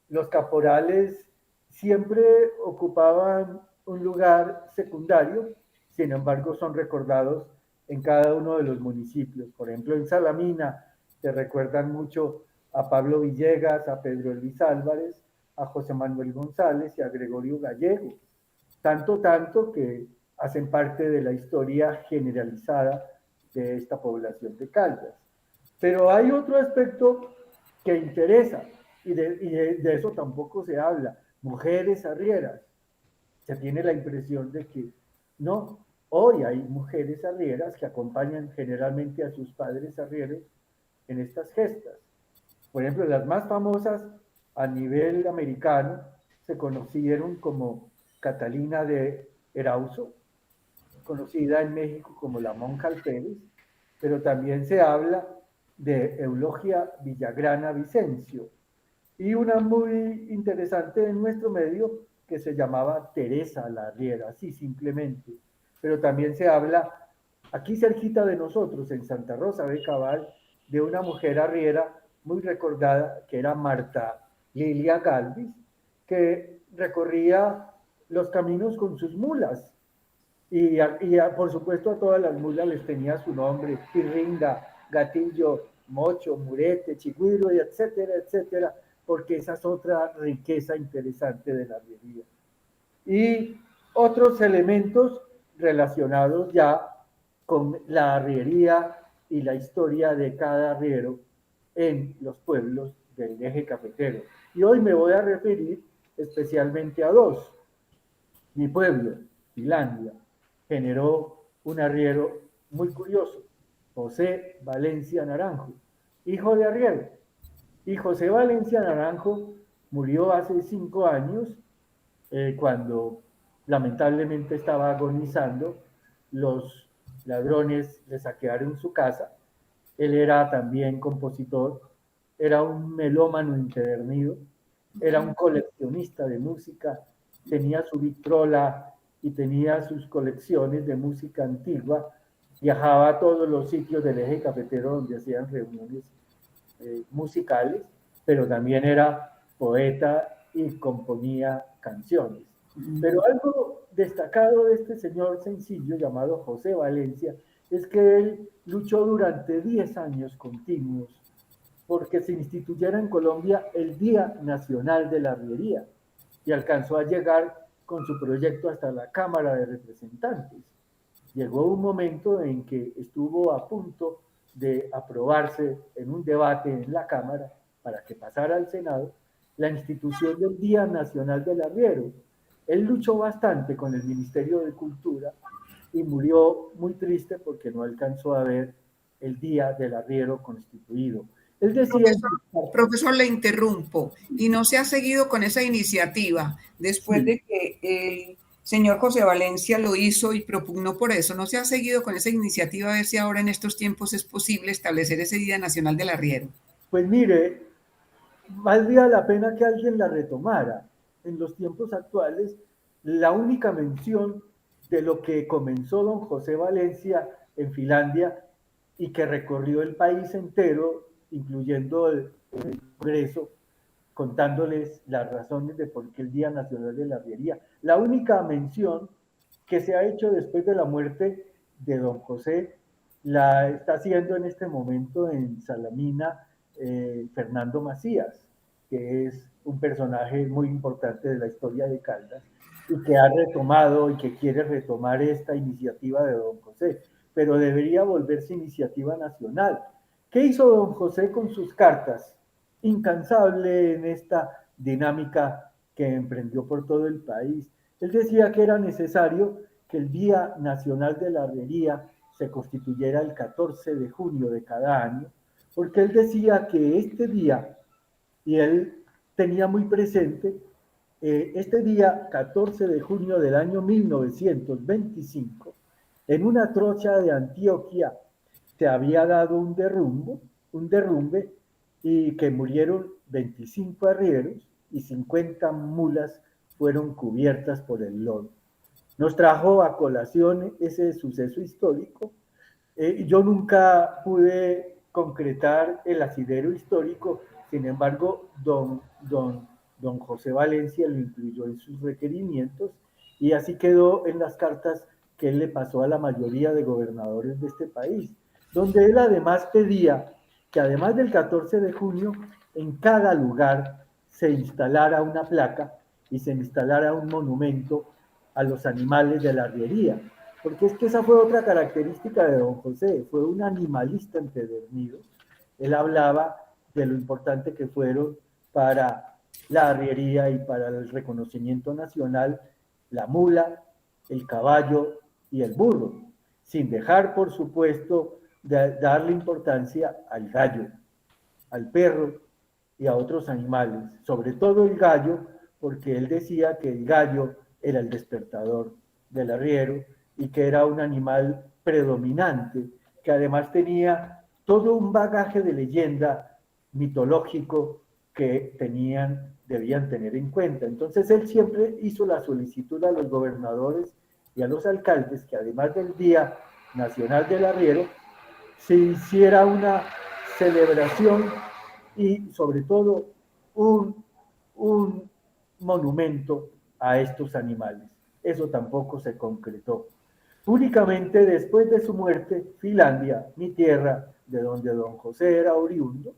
Los caporales siempre ocupaban un lugar secundario, sin embargo son recordados en cada uno de los municipios. Por ejemplo, en Salamina se recuerdan mucho a Pablo Villegas, a Pedro Luis Álvarez, a José Manuel González y a Gregorio Gallego. Tanto que hacen parte de la historia generalizada de esta población de Caldas. Pero hay otro aspecto que interesa, y de eso tampoco se habla: mujeres arrieras. Se tiene la impresión de que no, hoy hay mujeres arrieras que acompañan generalmente a sus padres arrieros en estas gestas. Por ejemplo, las más famosas a nivel americano se conocieron como Catalina de Erauso, conocida en México como la monja Alférez, pero también se habla de Eulogia Villagrana Vicencio, y una muy interesante en nuestro medio que se llamaba Teresa la Arriera, así simplemente. Pero también se habla, aquí cerquita de nosotros, en Santa Rosa de Cabal, de una mujer arriera muy recordada, que era Marta Lilia Galvis, que recorría los caminos con sus mulas, y por supuesto a todas las mulas les tenía su nombre: Pirringa, Gatillo, Mocho, Murete, Chigüiro, y etcétera, etcétera, porque esa es otra riqueza interesante de la arriería. Y otros elementos relacionados ya con la arriería y la historia de cada arriero en los pueblos del eje cafetero. Y hoy me voy a referir especialmente a dos. Mi pueblo, Finlandia, generó un arriero muy curioso, José Valencia Naranjo, hijo de arriero. Y José Valencia Naranjo murió hace 5 años, cuando lamentablemente estaba agonizando. Los ladrones le saquearon su casa. Él era también compositor, era un melómano empedernido, era un coleccionista de música, tenía su vitrola y tenía sus colecciones de música antigua, viajaba a todos los sitios del eje cafetero donde hacían reuniones musicales, pero también era poeta y componía canciones. Pero algo destacado de este señor sencillo llamado José Valencia es que él luchó durante 10 años continuos porque se instituyera en Colombia el Día Nacional de la Arriería, y alcanzó a llegar con su proyecto hasta la Cámara de Representantes. Llegó un momento en que estuvo a punto de aprobarse en un debate en la Cámara para que pasara al Senado la institución del Día Nacional del Arriero. Él luchó bastante con el Ministerio de Cultura y murió muy triste porque no alcanzó a ver el Día del Arriero constituido. Él decía... Profesor, le interrumpo. ¿Y no se ha seguido con esa iniciativa después de que el señor José Valencia lo hizo y propugnó por eso? ¿No se ha seguido con esa iniciativa a ver si ahora en estos tiempos es posible establecer ese Día Nacional del Arriero? Pues mire, valdría la pena que alguien la retomara. En los tiempos actuales, la única mención de lo que comenzó don José Valencia en Finlandia y que recorrió el país entero, incluyendo el Congreso, contándoles las razones de por qué el Día Nacional de la Arriería. La única mención que se ha hecho después de la muerte de don José la está haciendo en este momento en Salamina Fernando Macías, que es un personaje muy importante de la historia de Caldas y que ha retomado y que quiere retomar esta iniciativa de don José, pero debería volverse iniciativa nacional. ¿Qué hizo don José con sus cartas? Incansable en esta dinámica que emprendió por todo el país. Él decía que era necesario que el Día Nacional de la Arriería se constituyera el 14 de junio de cada año, porque él decía que este día, y él tenía muy presente, este día 14 de junio del año 1925, en una trocha de Antioquia se había dado un derrumbe, y que murieron 25 arrieros y 50 mulas fueron cubiertas por el lodo. Nos trajo a colación ese suceso histórico. Yo nunca pude concretar el asidero histórico, sin embargo, don José Valencia lo incluyó en sus requerimientos y así quedó en las cartas que él le pasó a la mayoría de gobernadores de este país, donde él además pedía que además del 14 de junio, en cada lugar se instalara una placa y se instalara un monumento a los animales de la arriería, porque es que esa fue otra característica de don José, fue un animalista empedernido. Él hablaba de lo importante que fueron para la arriería y para el reconocimiento nacional la mula, el caballo y el burro, sin dejar, por supuesto, de darle importancia al gallo, al perro y a otros animales, sobre todo el gallo, porque él decía que el gallo era el despertador del arriero y que era un animal predominante, que además tenía todo un bagaje de leyenda mitológico que debían tener en cuenta. Entonces él siempre hizo la solicitud a los gobernadores y a los alcaldes que además del Día Nacional del Arriero, se hiciera una celebración y sobre todo un monumento a estos animales. Eso tampoco se concretó. Únicamente después de su muerte, Finlandia, mi tierra, de donde don José era oriundo,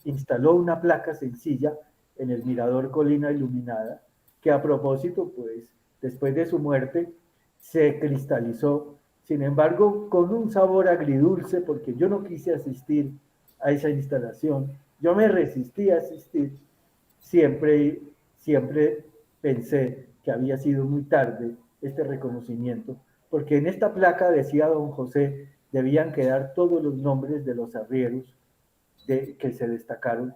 instaló una placa sencilla en el mirador Colina Iluminada, que a propósito, pues, después de su muerte, se cristalizó. Sin embargo, con un sabor agridulce, porque yo no quise asistir a esa instalación, yo me resistí a asistir, siempre pensé que había sido muy tarde este reconocimiento, porque en esta placa decía don José debían quedar todos los nombres de los arrieros que se destacaron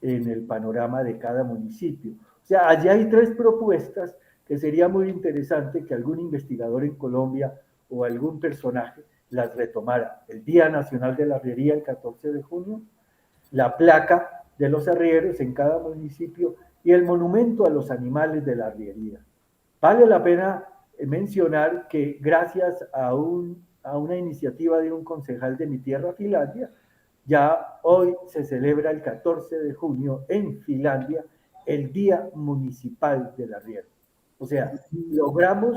en el panorama de cada municipio. O sea, allí hay 3 propuestas que sería muy interesante que algún investigador en Colombia o algún personaje las retomara. El Día Nacional de la Arriería, el 14 de junio, la placa de los arrieros en cada municipio y el monumento a los animales de la arriería. Vale la pena mencionar que gracias a una iniciativa de un concejal de mi tierra, Finlandia, ya hoy se celebra el 14 de junio en Finlandia el Día Municipal del Arriero. O sea, logramos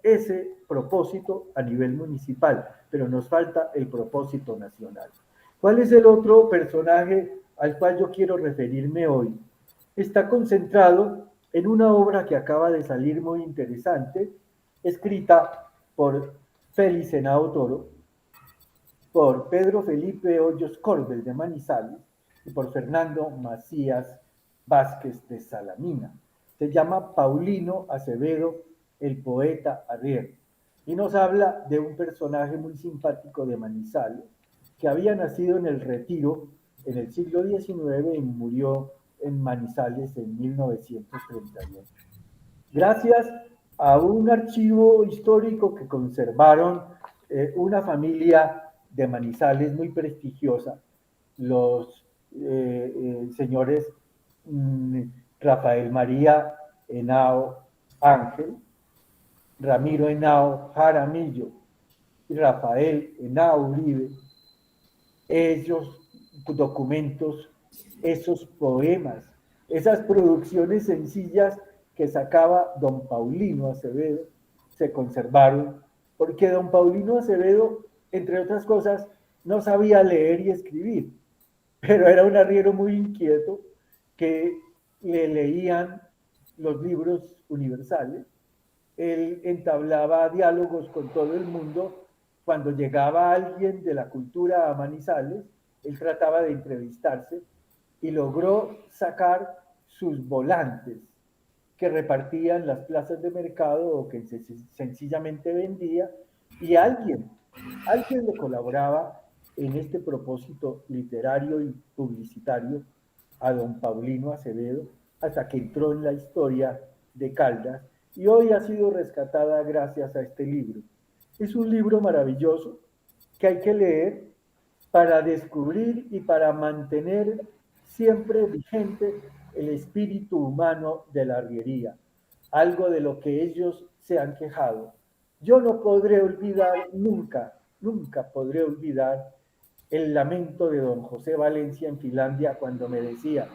ese propósito a nivel municipal, pero nos falta el propósito nacional. ¿Cuál es el otro personaje al cual yo quiero referirme hoy? Está concentrado en una obra que acaba de salir muy interesante, escrita por Félix Henao Toro, por Pedro Felipe Hoyos Corbel de Manizales y por Fernando Macías Vázquez de Salamina. Se llama Paulino Acevedo, el poeta arriero, y nos habla de un personaje muy simpático de Manizales, que había nacido en el Retiro en el siglo XIX y murió en Manizales en 1938. Gracias a un archivo histórico que conservaron una familia de Manizales muy prestigiosa, los señores Rafael María Henao Ángel, Ramiro Henao Jaramillo y Rafael Henao Uribe, esos documentos, esos poemas, esas producciones sencillas que sacaba don Paulino Acevedo, se conservaron, porque don Paulino Acevedo, entre otras cosas, no sabía leer y escribir, pero era un arriero muy inquieto que le leían los libros universales. Él entablaba diálogos con todo el mundo. Cuando llegaba alguien de la cultura a Manizales, él trataba de entrevistarse y logró sacar sus volantes que repartía en las plazas de mercado o que sencillamente vendía, y alguien le colaboraba en este propósito literario y publicitario a don Paulino Acevedo, hasta que entró en la historia de Caldas y hoy ha sido rescatada gracias a este libro. Es un libro maravilloso que hay que leer para descubrir y para mantener siempre vigente el espíritu humano de la arriería, algo de lo que ellos se han quejado. Yo no podré olvidar nunca podré olvidar el lamento de don José Valencia en Finlandia cuando me decía: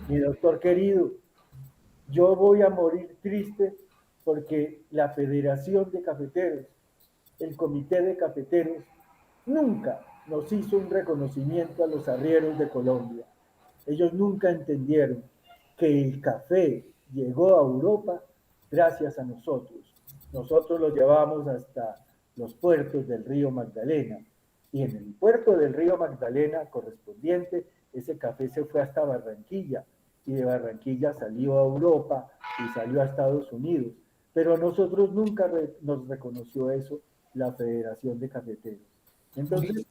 mi doctor querido, yo voy a morir triste porque la Federación de Cafeteros, el Comité de Cafeteros, nunca nos hizo un reconocimiento a los arrieros de Colombia. Ellos nunca entendieron que el café llegó a Europa gracias a nosotros. Nosotros lo llevamos hasta los puertos del río Magdalena, y en el puerto del río Magdalena correspondiente, ese café se fue hasta Barranquilla, y de Barranquilla salió a Europa y salió a Estados Unidos. Pero a nosotros nunca nos reconoció eso la Federación de Cafeteros. Entonces,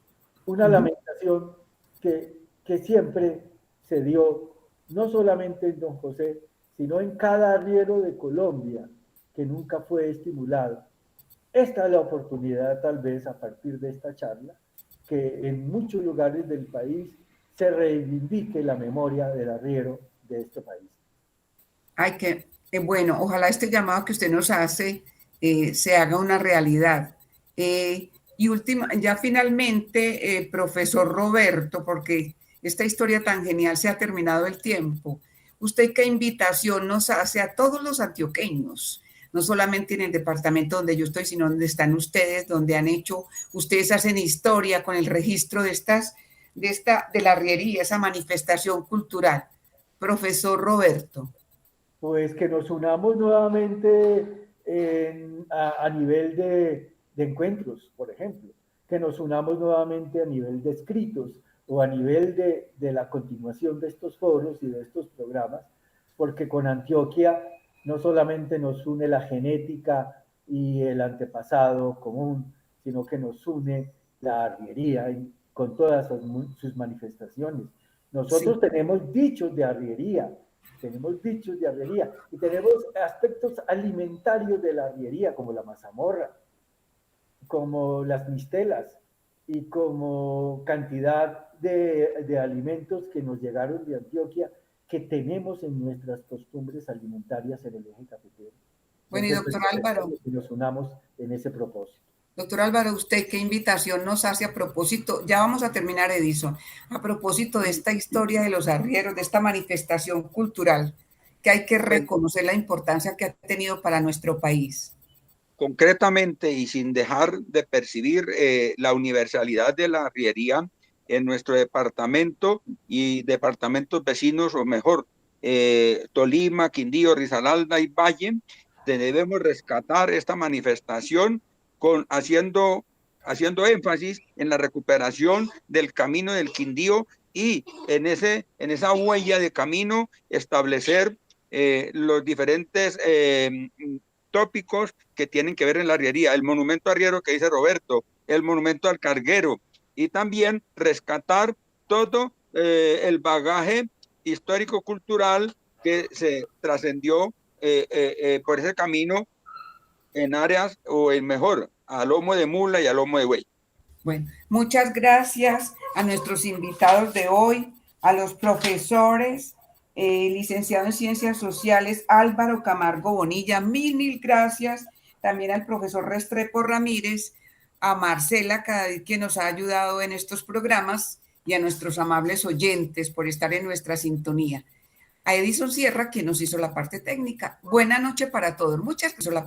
una lamentación que siempre se dio, no solamente en don José, sino en cada arriero de Colombia, que nunca fue estimulado. Esta es la oportunidad, tal vez, a partir de esta charla, que en muchos lugares del país se reivindique la memoria del arriero de este país. Ay, que bueno, ojalá este llamado que usted nos hace se haga una realidad. Y ya finalmente, profesor Roberto, porque esta historia tan genial, se ha terminado el tiempo. ¿Usted qué invitación nos hace a todos los antioqueños? No solamente en el departamento donde yo estoy, sino donde están ustedes, donde ustedes hacen historia con el registro de la arriería, esa manifestación cultural. Profesor Roberto. Pues que nos unamos nuevamente a nivel de encuentros, por ejemplo, que nos unamos nuevamente a nivel de escritos o a nivel de la continuación de estos foros y de estos programas, porque con Antioquia no solamente nos une la genética y el antepasado común, sino que nos une la arriería con todas sus manifestaciones. Nosotros tenemos dichos de arriería, y tenemos aspectos alimentarios de la arriería, como la mazamorra, como las mistelas y como cantidad de alimentos que nos llegaron de Antioquia que tenemos en nuestras costumbres alimentarias en el eje cafetero. Bueno, y doctor Álvaro, que nos unamos en ese propósito. Doctor Álvaro, ¿usted qué invitación nos hace a propósito? Ya vamos a terminar, Edison. A propósito de esta historia de los arrieros, de esta manifestación cultural, que hay que reconocer la importancia que ha tenido para nuestro país. Concretamente y sin dejar de percibir la universalidad de la arriería en nuestro departamento y departamentos vecinos, o mejor, Tolima, Quindío, Risaralda y Valle, debemos rescatar esta manifestación haciendo énfasis en la recuperación del camino del Quindío y en esa huella de camino establecer los diferentes tópicos que tienen que ver en la arriería, el monumento arriero que dice Roberto, el monumento al carguero, y también rescatar todo el bagaje histórico-cultural que se trascendió por ese camino en áreas, o en mejor, a lomo de mula y a lomo de buey. Bueno, muchas gracias a nuestros invitados de hoy, a los profesores, licenciado en Ciencias Sociales Álvaro Camargo Bonilla, mil gracias. También al profesor Restrepo Ramírez, a Marcela Cadavid, que nos ha ayudado en estos programas, y a nuestros amables oyentes por estar en nuestra sintonía. A Edison Sierra, quien nos hizo la parte técnica. Buena noche para todos. Muchas gracias.